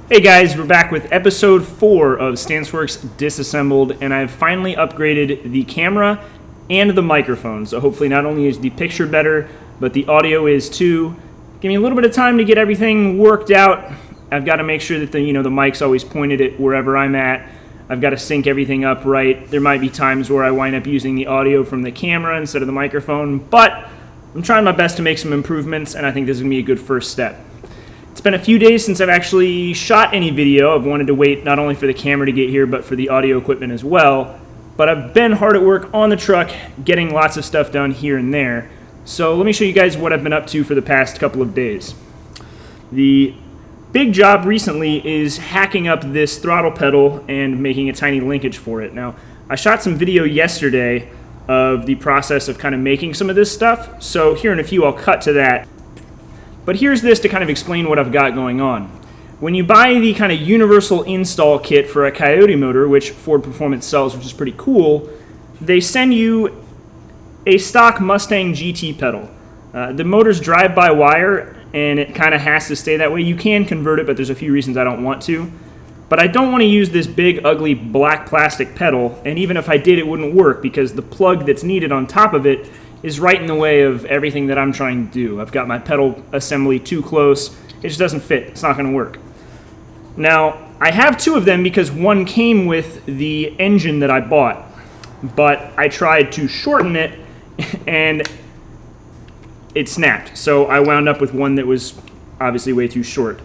Hey guys, we're back with episode 4 of StanceWorks Disassembled, and I've finally upgraded the camera and the microphone. So hopefully not only is the picture better, but the audio is too. Give me a little bit of time to get everything worked out. I've got to make sure that the mic's always pointed at wherever I'm at. I've got to sync everything up right. There might be times where I wind up using the audio from the camera instead of the microphone, but I'm trying my best to make some improvements, and I think this is going to be a good first step. It's been a few days since I've actually shot any video. I've wanted to wait not only for the camera to get here, but for the audio equipment as well. But I've been hard at work on the truck, getting lots of stuff done here and there. So let me show you guys what I've been up to for the past couple of days. The big job recently is hacking up this throttle pedal and making a tiny linkage for it. Now, I shot some video yesterday of the process of kind of making some of this stuff. So here in a few, I'll cut to that. But here's this to kind of explain what I've got going on. When you buy the kind of universal install kit for a Coyote motor, which Ford Performance sells, which is pretty cool, they send you a stock Mustang GT pedal. The motor's drive-by-wire, and it kind of has to stay that way. You can convert it, but there's a few reasons I don't want to. But I don't want to use this big, ugly, black plastic pedal, and even if I did, it wouldn't work because the plug that's needed on top of it is right in the way of everything that I'm trying to do. I've got my pedal assembly too close. It just doesn't fit. It's not going to work. Now, I have two of them because one came with the engine that I bought, but I tried to shorten it and it snapped. So I wound up with one that was obviously way too short.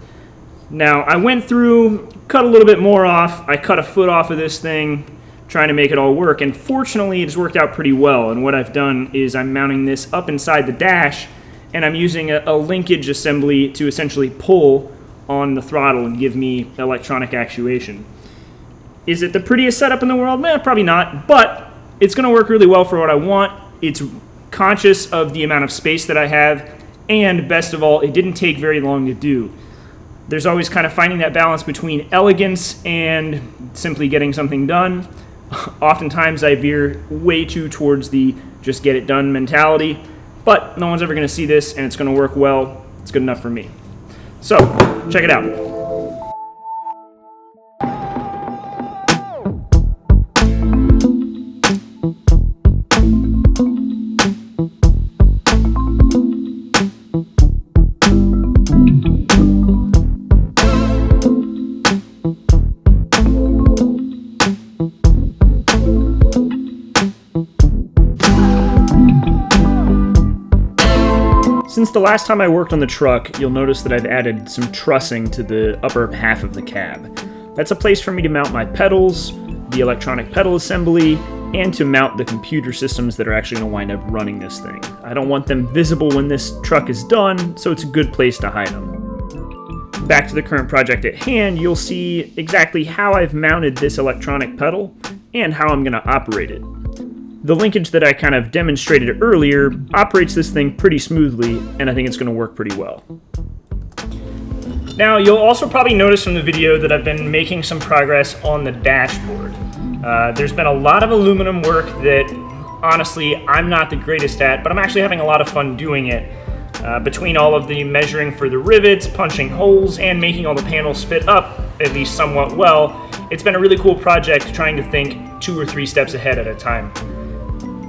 Now, I went through, cut a little bit more off. I cut a foot off of this thing, trying to make it all work, and fortunately it's worked out pretty well. And what I've done is I'm mounting this up inside the dash, and I'm using a linkage assembly to essentially pull on the throttle and give me electronic actuation. Is it the prettiest setup in the world? Probably not, but it's going to work really well for what I want. It's conscious of the amount of space that I have, and best of all, it didn't take very long to do. There's always kind of finding that balance between elegance and simply getting something done. Oftentimes I veer way too towards the just get it done mentality, but no one's ever going to see this and it's going to work well. It's good enough for me. So, check it out. Since the last time I worked on the truck, you'll notice that I've added some trussing to the upper half of the cab. That's a place for me to mount my pedals, the electronic pedal assembly, and to mount the computer systems that are actually going to wind up running this thing. I don't want them visible when this truck is done, so it's a good place to hide them. Back to the current project at hand, you'll see exactly how I've mounted this electronic pedal and how I'm going to operate it. The linkage that I kind of demonstrated earlier operates this thing pretty smoothly, and I think it's going to work pretty well. Now, you'll also probably notice from the video that I've been making some progress on the dashboard. There's been a lot of aluminum work that, honestly, I'm not the greatest at, but I'm actually having a lot of fun doing it. Between all of the measuring for the rivets, punching holes, and making all the panels fit up at least somewhat well, it's been a really cool project trying to think 2 or 3 steps ahead at a time.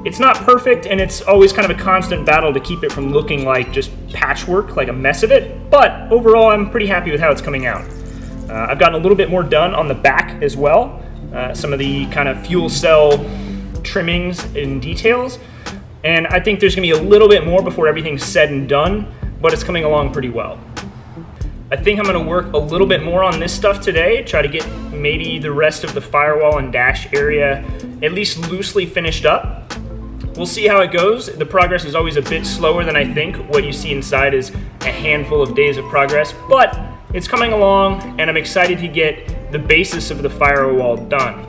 It's not perfect, and it's always kind of a constant battle to keep it from looking like just patchwork, like a mess of it, but overall I'm pretty happy with how it's coming out. I've gotten a little bit more done on the back as well, some of the kind of fuel cell trimmings and details, and I think there's going to be a little bit more before everything's said and done, but it's coming along pretty well. I think I'm going to work a little bit more on this stuff today, try to get maybe the rest of the firewall and dash area at least loosely finished up. We'll see how it goes. The progress is always a bit slower than I think. What you see inside is a handful of days of progress, but it's coming along, and I'm excited to get the basis of the firewall done.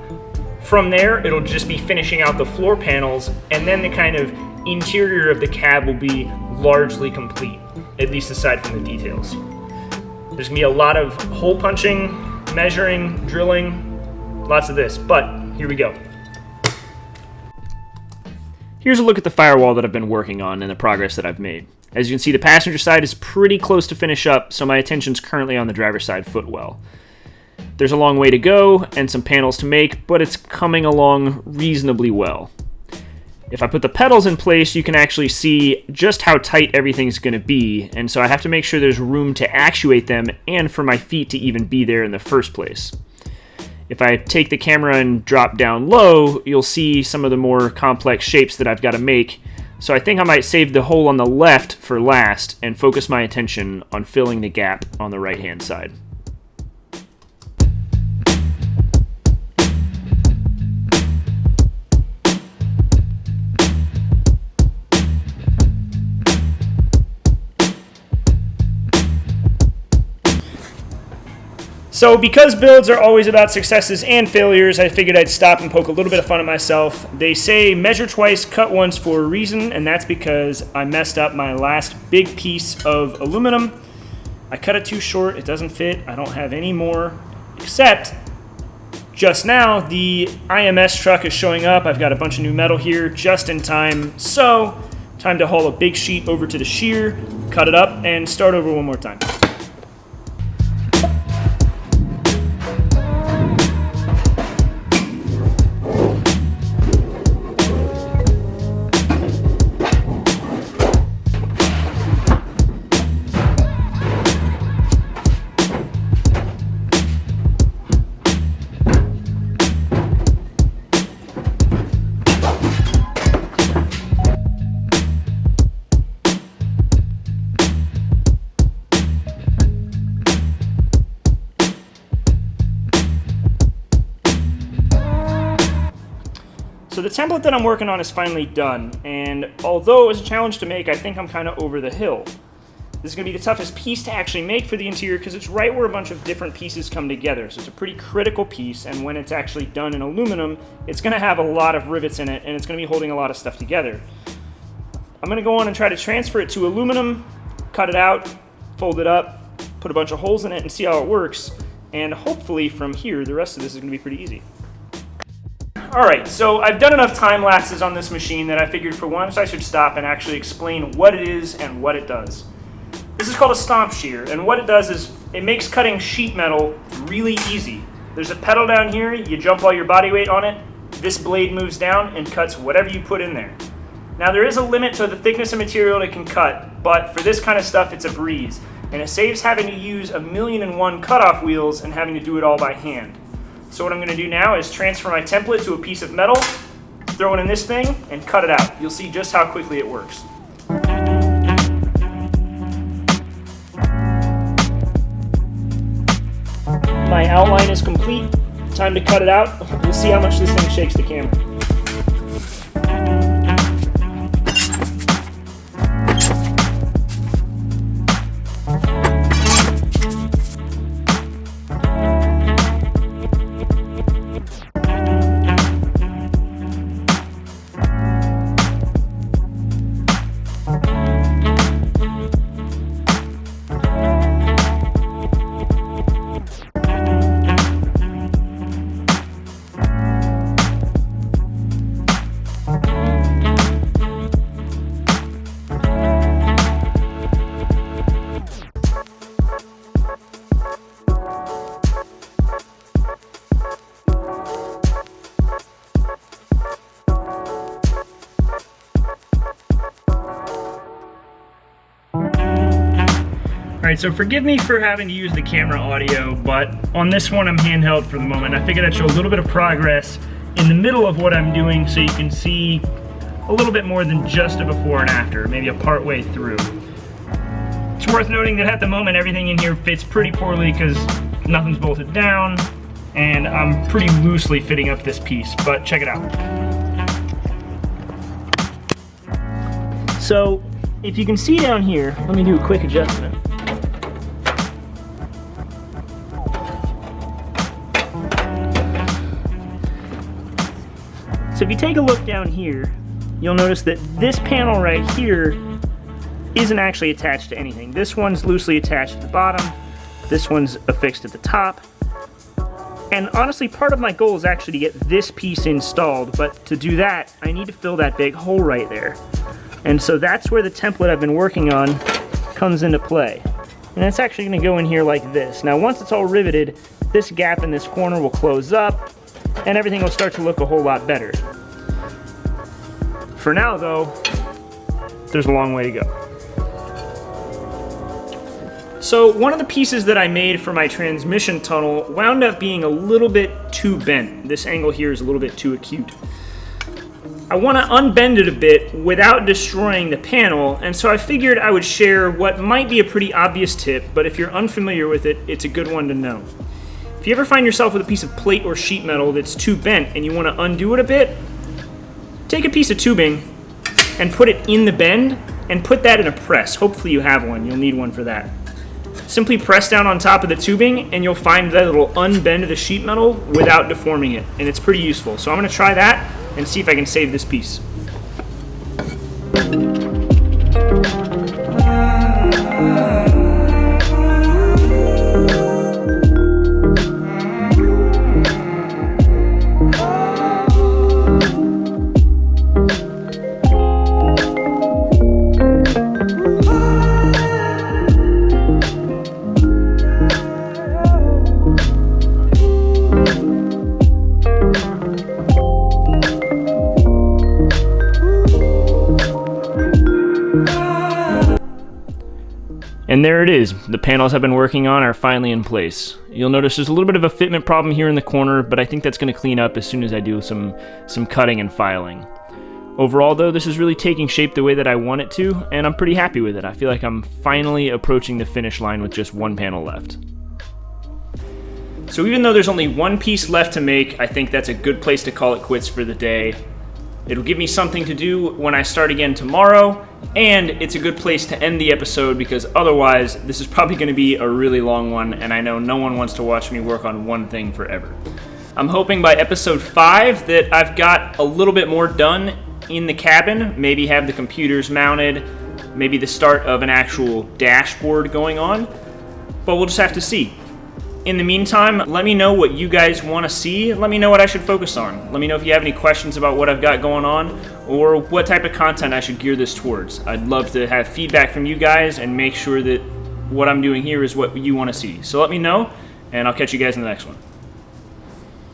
From there, it'll just be finishing out the floor panels, and then the kind of interior of the cab will be largely complete, at least aside from the details. There's going to be a lot of hole punching, measuring, drilling, lots of this, but here we go. Here's a look at the firewall that I've been working on and the progress that I've made. As you can see, the passenger side is pretty close to finish up, so my attention's currently on the driver's side footwell. There's a long way to go and some panels to make, but it's coming along reasonably well. If I put the pedals in place, you can actually see just how tight everything's going to be, and so I have to make sure there's room to actuate them and for my feet to even be there in the first place. If I take the camera and drop down low, you'll see some of the more complex shapes that I've got to make, so I think I might save the hole on the left for last and focus my attention on filling the gap on the right-hand side. So because builds are always about successes and failures, I figured I'd stop and poke a little bit of fun at myself. They say measure twice, cut once for a reason, and that's because I messed up my last big piece of aluminum. I cut it too short, it doesn't fit, I don't have any more, except just now the IMS truck is showing up. I've got a bunch of new metal here just in time, so time to haul a big sheet over to the shear, cut it up, and start over one more time. So the template that I'm working on is finally done, and although it was a challenge to make, I think I'm kind of over the hill. This is going to be the toughest piece to actually make for the interior because it's right where a bunch of different pieces come together. So it's a pretty critical piece, and when it's actually done in aluminum, it's going to have a lot of rivets in it, and it's going to be holding a lot of stuff together. I'm going to go on and try to transfer it to aluminum, cut it out, fold it up, put a bunch of holes in it, and see how it works. And hopefully from here, the rest of this is going to be pretty easy. Alright, so I've done enough time lapses on this machine that I figured for once I should stop and actually explain what it is and what it does. This is called a stomp shear, and what it does is it makes cutting sheet metal really easy. There's a pedal down here, you jump all your body weight on it, this blade moves down and cuts whatever you put in there. Now there is a limit to the thickness of material it can cut, but for this kind of stuff it's a breeze, and it saves having to use 1,000,001 cutoff wheels and having to do it all by hand. So what I'm going to do now is transfer my template to a piece of metal, throw it in this thing, and cut it out. You'll see just how quickly it works. My outline is complete. Time to cut it out. We'll see how much this thing shakes the camera. Alright, so forgive me for having to use the camera audio, but on this one I'm handheld for the moment. I figured I'd show a little bit of progress in the middle of what I'm doing so you can see a little bit more than just a before and after, maybe a part way through. It's worth noting that at the moment everything in here fits pretty poorly because nothing's bolted down, and I'm pretty loosely fitting up this piece, but check it out. So, if you can see down here, let me do a quick adjustment. So if you take a look down here, you'll notice that this panel right here isn't actually attached to anything. This one's loosely attached at the bottom, this one's affixed at the top, and honestly part of my goal is actually to get this piece installed, but to do that I need to fill that big hole right there. And so that's where the template I've been working on comes into play. And it's actually going to go in here like this. Now once it's all riveted, this gap in this corner will close up and everything will start to look a whole lot better. For now though, there's a long way to go. So one of the pieces that I made for my transmission tunnel wound up being a little bit too bent. This angle here is a little bit too acute. I want to unbend it a bit without destroying the panel, and so I figured I would share what might be a pretty obvious tip, but if you're unfamiliar with it, it's a good one to know. If you ever find yourself with a piece of plate or sheet metal that's too bent and you want to undo it a bit, take a piece of tubing and put it in the bend and put that in a press. Hopefully you have one. You'll need one for that. Simply press down on top of the tubing and you'll find that it'll unbend the sheet metal without deforming it, and it's pretty useful. So I'm going to try that and see if I can save this piece. And there it is. The panels I've been working on are finally in place. You'll notice there's a little bit of a fitment problem here in the corner, but I think that's going to clean up as soon as I do some cutting and filing. Overall though, this is really taking shape the way that I want it to, and I'm pretty happy with it. I feel like I'm finally approaching the finish line with just one panel left. So even though there's only one piece left to make, I think that's a good place to call it quits for the day. It'll give me something to do when I start again tomorrow, and it's a good place to end the episode because otherwise this is probably going to be a really long one, and I know no one wants to watch me work on one thing forever. I'm hoping by episode 5 that I've got a little bit more done in the cabin, maybe have the computers mounted, maybe the start of an actual dashboard going on, but we'll just have to see. In the meantime, let me know what you guys want to see. Let me know what I should focus on. Let me know if you have any questions about what I've got going on or what type of content I should gear this towards. I'd love to have feedback from you guys and make sure that what I'm doing here is what you want to see. So let me know, and I'll catch you guys in the next one.